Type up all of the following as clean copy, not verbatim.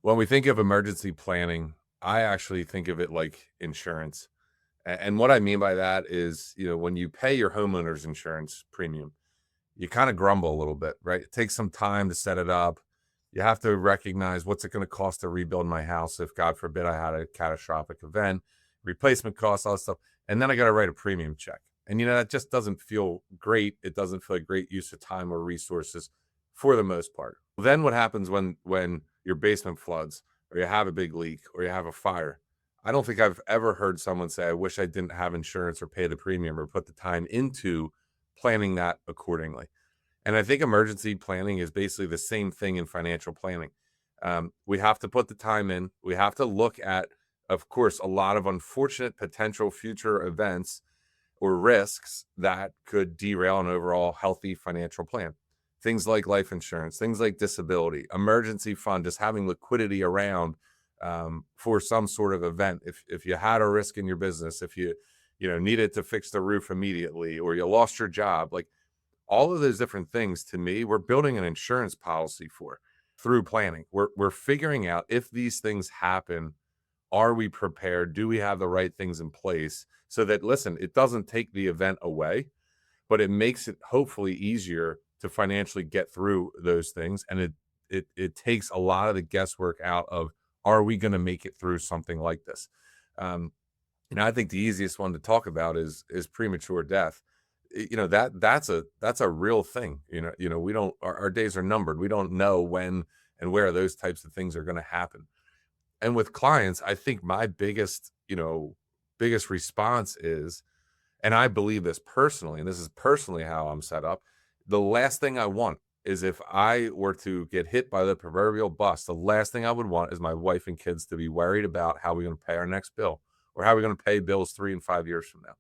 When we think of emergency planning, I actually think of it like insurance. And what I mean by that is, when you pay your homeowner's insurance premium, you kind of grumble a little bit, right? It takes some time to set it up. You have to recognize what's it going to cost to rebuild my house if, God forbid, I had a catastrophic event, replacement costs, all that stuff. And then I got to write a premium check. And, that just doesn't feel great. It doesn't feel like great use of time or resources for the most part. Then what happens when your basement floods or you have a big leak or you have a fire? I don't think I've ever heard someone say, I wish I didn't have insurance or pay the premium or put the time into planning that accordingly. And I think emergency planning is basically the same thing in financial planning. We have to put the time in. We have to look at, of course, a lot of unfortunate potential future events or risks that could derail an overall healthy financial plan. Things like life insurance, things like disability, emergency fund, just having liquidity around for some sort of event. If you had a risk in your business, if you needed to fix the roof immediately, or you lost your job, like all of those different things, to me, we're building an insurance policy for through planning. We're figuring out if these things happen, are we prepared? Do we have the right things in place so that, listen, it doesn't take the event away, but it makes it hopefully easier to financially get through those things. And it takes a lot of the guesswork out of, are we going to make it through something like this? Um, I think the easiest one to talk about is premature death. That's a real thing. We don't, our days are numbered. We don't know when and where those types of things are going to happen. And with clients, I think my biggest response is, and I believe this personally, and this is personally how I'm set up. The last thing I want is, if I were to get hit by the proverbial bus, the last thing I would want is my wife and kids to be worried about how we're going to pay our next bill or how we're going to pay bills 3 and 5 years from now.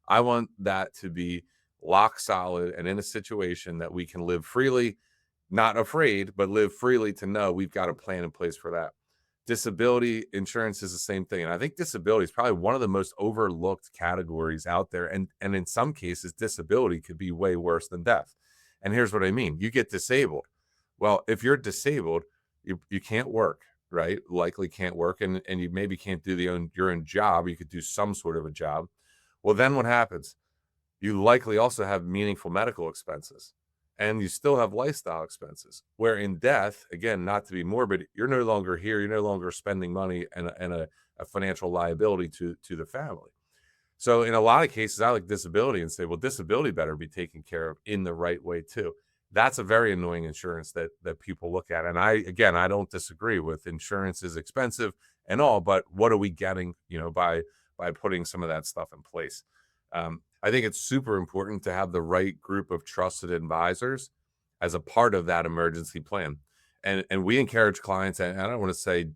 I want that to be lock solid and in a situation that we can live freely, not afraid, but live freely to know we've got a plan in place for that. Disability insurance is the same thing. And I think disability is probably one of the most overlooked categories out there. And in some cases, disability could be way worse than death. And here's what I mean. You get disabled. Well, if you're disabled, you can't work, right? Likely can't work, and you maybe can't do your own job. You could do some sort of a job. Well, then what happens? You likely also have meaningful medical expenses, and you still have lifestyle expenses. Where in death, again, not to be morbid, you're no longer here. You're no longer spending money and a financial liability to the family. So in a lot of cases, I like disability and say, well, disability better be taken care of in the right way too. That's a very annoying insurance that people look at. And I don't disagree with insurance is expensive and all, but what are we getting, by putting some of that stuff in place? I think it's super important to have the right group of trusted advisors as a part of that emergency plan. And we encourage clients, and I don't want to say,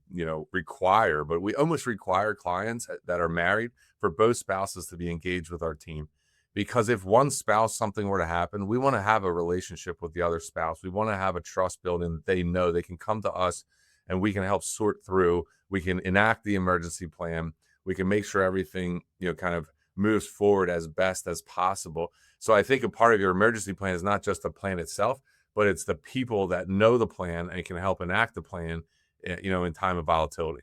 require, but we almost require clients that are married for both spouses to be engaged with our team. Because if one spouse, something were to happen, we want to have a relationship with the other spouse. We want to have a trust building that they know they can come to us and we can help sort through. We can enact the emergency plan. We can make sure everything, kind of moves forward as best as possible. So I think a part of your emergency plan is not just the plan itself, but it's the people that know the plan and can help enact the plan, in time of volatility.